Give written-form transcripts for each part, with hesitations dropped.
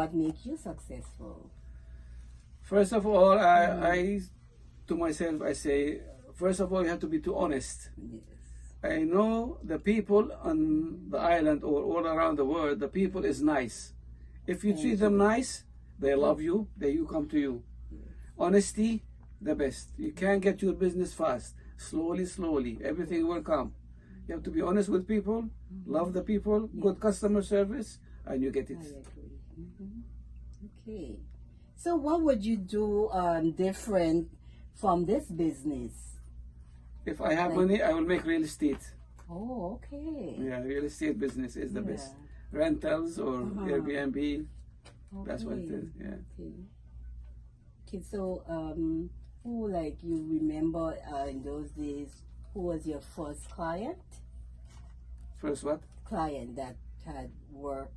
What makes you successful? First of all, I to myself, I say, first of all, you have to be too honest. Yes. I know the people on the island or all around the world, the people is nice. If you treat them nice, they love you, they you come to you. Honesty, the best. You can't get your business fast. Slowly, slowly, everything will come. You have to be honest with people, love the people, good customer service, and you get it. I agree. Okay. So what would you do different from this business? If I have money, I will make real estate. Oh, okay. Yeah, real estate business is the best. Yeah. Rentals or Airbnb, that's what it is. Yeah. Okay. Okay, so who, like, you remember in those days, who was your first client? First what? Client that had work,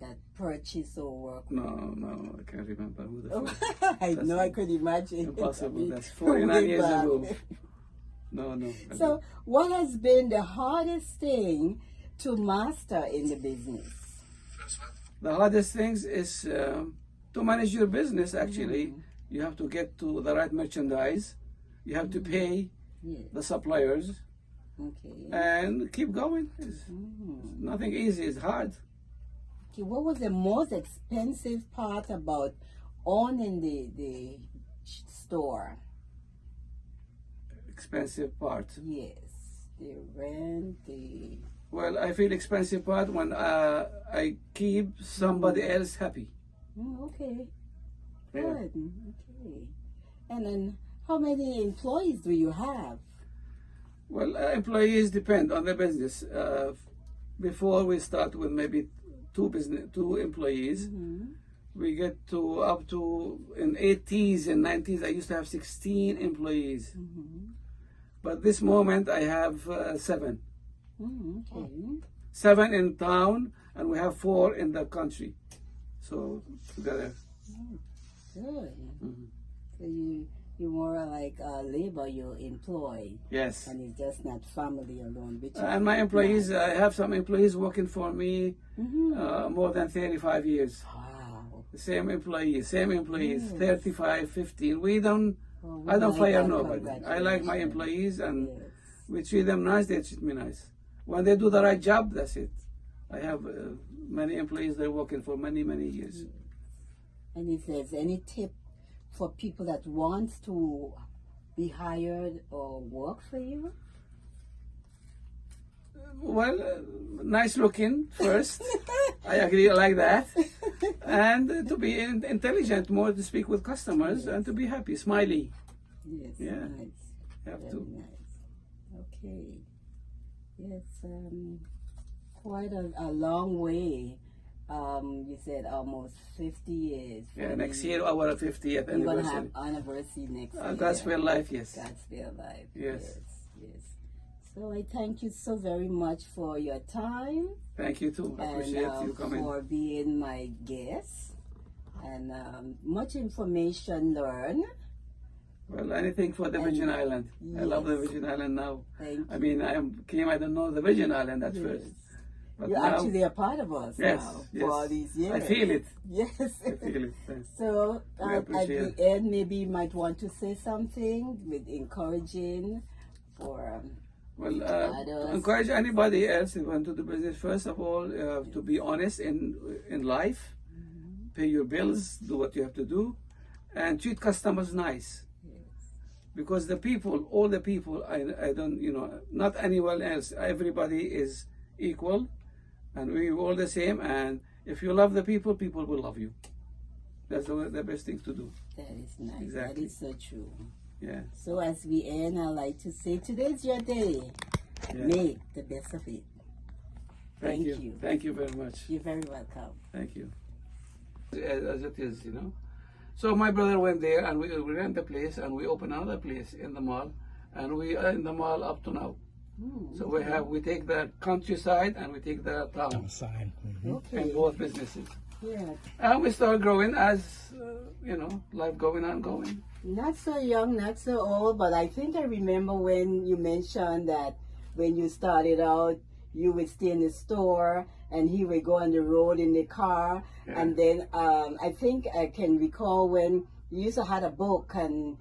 that purchased or work? No, I can't remember who the first. I know, I could imagine. Impossible. That's 49 years ago. No. So, what has been the hardest thing to master in the business? The hardest things is to manage your business, actually. You have to get to the right merchandise. You have to pay the suppliers. Okay. And keep going. It's nothing easy. It's hard. Okay, what was the most expensive part about owning the store? Expensive part. Yes, the rent, the... Well, I feel expensive part when I keep somebody else happy. Okay. Yeah. Good. Okay. And then, how many employees do you have? Well, employees depend on the business. Before we start with maybe two employees, we get to up to in 80s and 90s. I used to have 16 employees, but this moment I have 7. Okay. 7 in town, and we have 4 in the country. So together. Good. So you more like labor you employ. Yes. And it's just not family alone. Which And my employees, I have some employees working for me more than 35 years. Wow. Same employees, 35, 15. I don't like fire that. nobody. I like my employees, and Yes. we treat them nice, they treat me nice. When they do the right job, that's it. I have many employees, they're working for many, many years. And if there's any tip for people that want to be hired or work for you? Well, nice looking first. I agree, I like that. And to be intelligent, more to speak with customers, and to be happy, smiley. Yes, Yeah. nice. Have Very to. nice. Okay. Yes, quite a long way. You said almost 50 years. Yeah, next year our 50th You're going to anniversary. have anniversary next year. Gospel life, yes. Gospel life. Yes. Yes. So I thank you so very much for your time. Thank you too. I appreciate you coming. For being my guest. And much information learned. Well, anything for the Virgin Island. I love the Virgin Island now. Thank you. I mean, I don't know the Virgin Island at first. But You're now, actually a part of us now for all these years. I feel it. Yes. I feel it. Thanks. So I at the appreciate end, maybe you might want to say something with encouraging for Well, others. encourage anybody else who want to do business. First of all, to be honest in life, pay your bills, do what you have to do, and treat customers nice. Because the people, all the people, I don't, not anyone else. Everybody is equal, and we're all the same. And if you love the people, people will love you. That's the best thing to do. That is nice. Exactly. That is so true. Yeah. So as we end, I like to say, today's your day. Yeah. Make the best of it. Thank you. Thank you very much. You're very welcome. Thank you. As it is, So my brother went there, and we rent the place, and we opened another place in the mall, and we are in the mall up to now. So we take the countryside and we take the town Sign. in both businesses. Yeah. And we start growing as life going on, going. Not so young, not so old, but I think I remember when you mentioned that when you started out, you would stay in the store and he would go on the road in the car. Yeah. And then I think I can recall when you used to have a book, and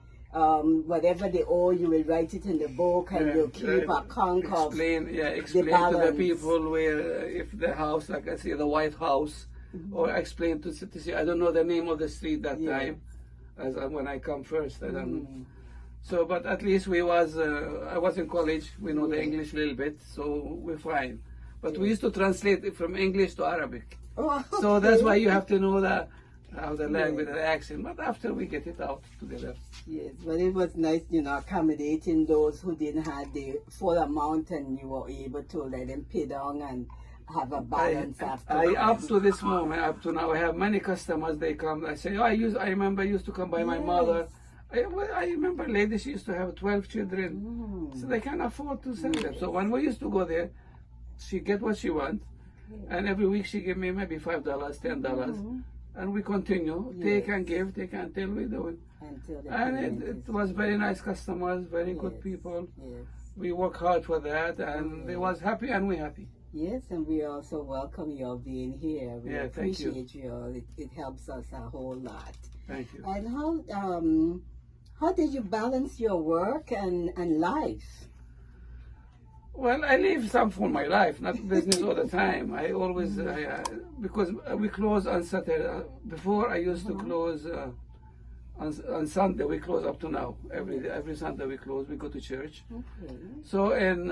whatever they owe, you will write it in the book, and you keep a count of explain the to balance. the people where if the house, like I say, the White House, or explain to see. I don't know the name of the street that time, as when I come first. I don't. So, but at least I was in college. We know the English a little bit, so we're fine. But we used to translate it from English to Arabic. Oh, okay. So that's why you have to know how the language, the accent. But after we get it out together. Yes, but it was nice, accommodating those who didn't have the full amount, and you were able to let them pay down and have a balance after. Up to this moment, up to now, I have many customers. They come. I say, I remember I used to come by my mother. I remember lady, she used to have 12 children, so they can't afford to send them. So when we used to go there, she get what she want, and every week she give me maybe $5, $10, and we continue. Take and give, take until we do it. And it was very nice customers, very good people. Yes. We work hard for that, and they was happy, and we happy. Yes, and we also welcome you being here. We appreciate you all. It helps us a whole lot. Thank you. And how did you balance your work and life? Well, I leave some for my life, not business all the time. I always, because we close on Saturday. Before I used to close on Sunday. We close up to now. Every Sunday we close. We go to church. Okay. So, and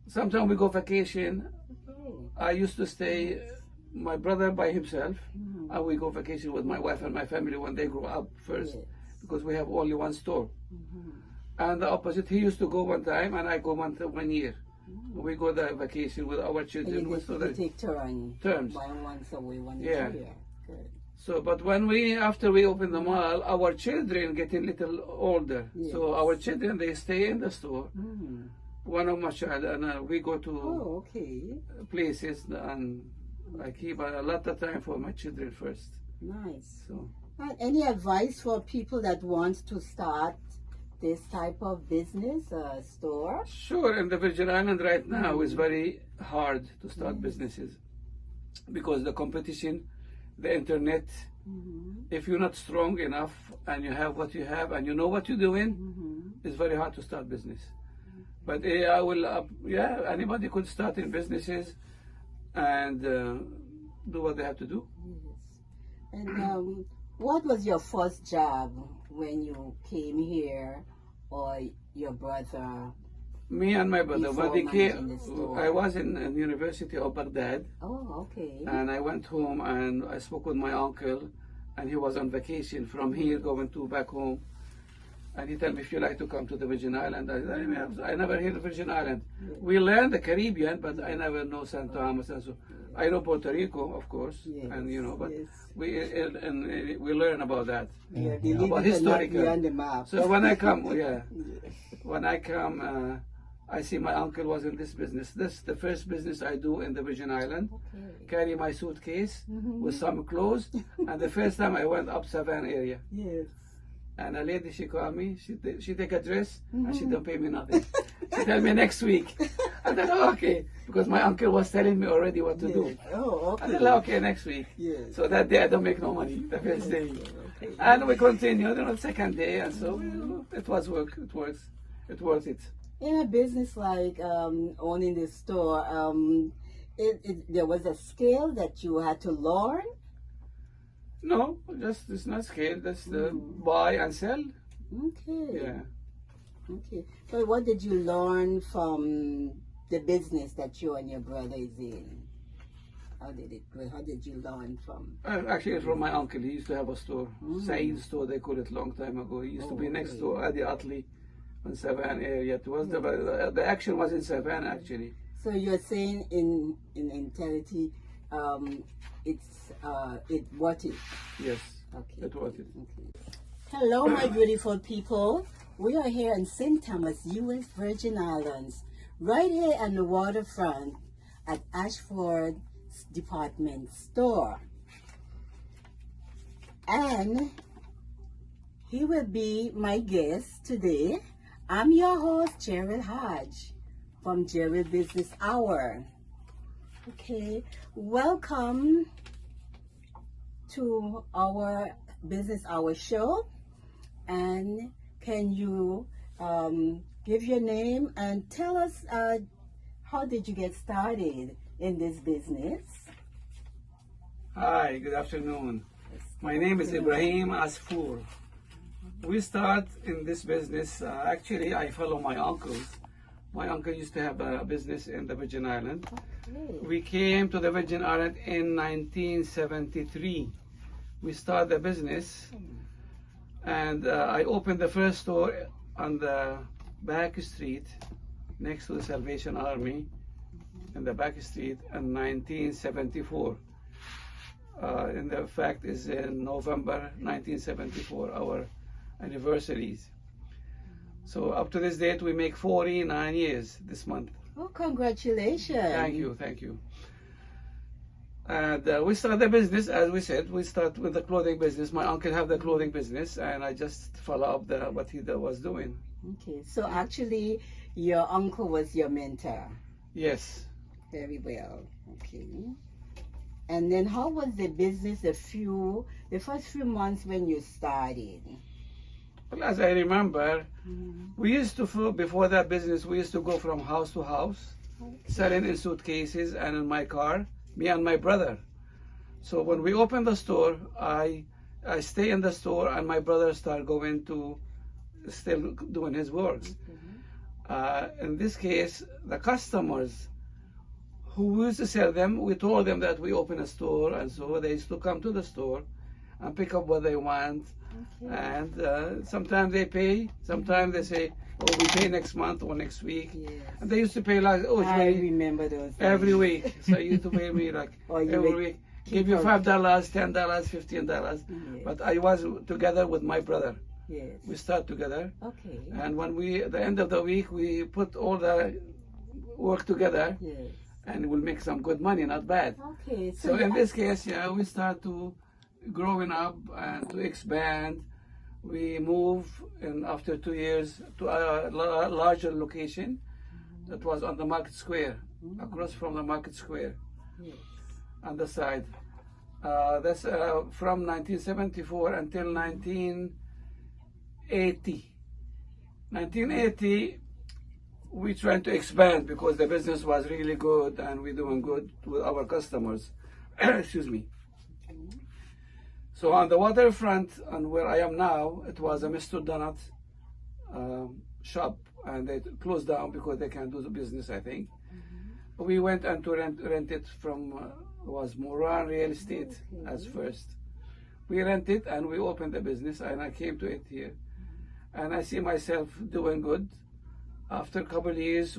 sometimes we go vacation. I used to stay, my brother by himself, and we go vacation with my wife and my family when they grew up first, because we have only one store. And the opposite, he used to go one time, and I go 1 year. We go the vacation with our children. You take turns. Once away, one year. Good. So, but after we open the mall, our children getting little older. So our children, they stay in the store. One of my child, and we go to places, and I keep a lot of time for my children first. Nice. So, any advice for people that want to start this type of business, store? Sure. In the Virgin Island right now, it's very hard to start businesses because the competition, the internet. If you're not strong enough and you have what you have and you know what you're doing, it's very hard to start business. But anybody could start in businesses and do what they have to do. Yes. And what was your first job when you came here, or your brother? Me and my brother, when we came, I was in University of Baghdad. Oh, okay. And I went home and I spoke with my uncle, and he was on vacation from here going to back home. And he told me, if you like to come to the Virgin Island. I said, I never heard of Virgin Island. We learned the Caribbean, but I never know St. Thomas. And so I know Puerto Rico, of course, and but we learn about that, about historical. So when I come, when I come, I see my uncle was in this business. This is the first business I do in the Virgin Island. Carry my suitcase with some clothes, and the first time I went up Savannah area. Yes. And a lady, she called me, she take a dress, and she don't pay me nothing. She tell me next week. I said, oh, okay, because my uncle was telling me already what to do. Oh, okay. I said, okay, next week. Yes. So that day I don't make no money, the first day. Okay. And we continued, the second day, and so it was work, it worth it. In a business like owning the store, there was a skill that you had to learn? No, it's not scale. Just buy and sell. Okay. Yeah. Okay. So what did you learn from the business that you and your brother is in? How did it go? How did you learn from? Actually, from my uncle. He used to have a store, Saeed store. They called it long time ago. He used to be next to Adi Atli, in Savannah area. It was the action was in Savannah actually. So you're saying in entirety, it's worth it. Yes. Okay. It worth it. Okay. Hello, my beautiful people. We are here in St. Thomas, U.S. Virgin Islands, right here on the waterfront at Asfour department store. And he will be my guest today. I'm your host, Gerald Hodge, from Gerald Business Hour. Okay, welcome to our business hour show. And can you give your name and tell us how did you get started in this business? Hi, good afternoon. My name is Ibrahim Asfour. We start in this business, actually I follow my uncles. My uncle used to have a business in the Virgin Island. Okay. We came to the Virgin Island in 1973. We started the business and I opened the first store on the back street next to the Salvation Army in the back street in 1974. And the fact is in November 1974, our anniversaries. So up to this date, we make 49 years this month. Oh, congratulations. Thank you, thank you. And we started the business, as we said, we start with the clothing business. My uncle had the clothing business, and I just follow up what he was doing. Okay, so actually your uncle was your mentor. Yes. Very well. Okay. And then how was the business the first few months when you started? Well, as I remember, we used to, before that business, we used to go from house to house, selling in suitcases and in my car, me and my brother. So when we opened the store, I stay in the store and my brother start going to, still doing his works. In this case, the customers who used to sell them, we told them that we open a store, and so they used to come to the store and pick up what they want. Okay. And sometimes they pay, sometimes they say, oh, we pay next month or next week. Yes. And they used to pay like, oh, I remember those every days. week. So you used to pay me like every week. Give you $5, $10, $15. Yes. But I was together with my brother. Yes. We start together. Okay. And when at the end of the week, we put all the work together. Yes. And we'll make some good money, not bad. Okay. So in this case, yeah, we start to growing up and to expand. We move in after 2 years to a larger location that was on the Market Square, across from the Market Square, Yes. on the side. That's from 1974 until 1980. 1980, we tried to expand because the business was really good and we're doing good with our customers. Excuse me. So on the waterfront and where I am now, it was a Mr. Donut shop, and they closed down because they can't do the business, I think. We went and to rent it from, was Moran Real Estate as first. We rented and we opened the business, and I came to it here. And I see myself doing good. After a couple of years,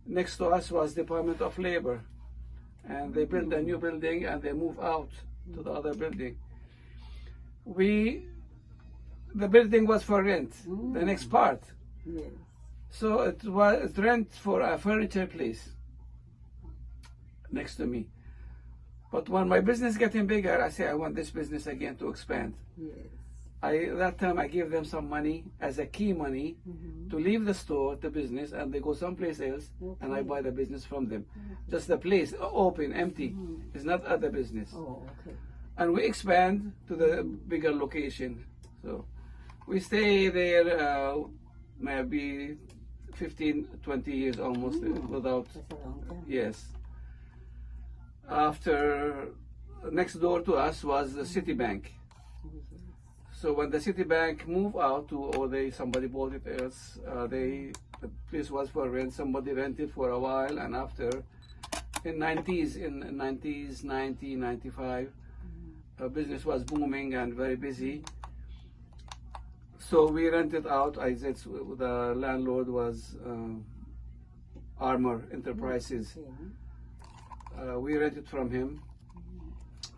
next to us was Department of Labor, and they built a new building and they moved out to the other building. The building was for rent, the next part. Yes. So it was rent for a furniture place next to me. But when my business getting bigger, I say I want this business again to expand. Yes. That time I gave them some money as a key money to leave the store, the business, and they go someplace else, and I buy the business from them. Just the place open, empty. It's not other business. Oh, okay. And we expand to the bigger location. So we stay there maybe 15, 20 years almost without. That's a long time. Yes. After, next door to us was the Citibank. So when the Citibank moved out somebody bought it else, the place was for rent, somebody rented for a while, and after, in 90s, 90, 95, business was booming and very busy. So we rented out, the landlord was Armor Enterprises. We rented from him.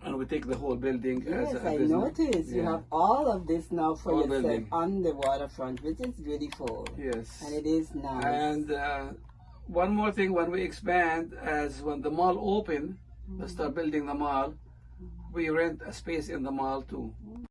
And we take the whole building Yes, as a I business. noticed you have all of this now for Whole yourself building. on the waterfront, which is beautiful. Yes. And it is nice. And one more thing, when we expand, as when the mall opened, we start building the mall, we rent a space in the mall too.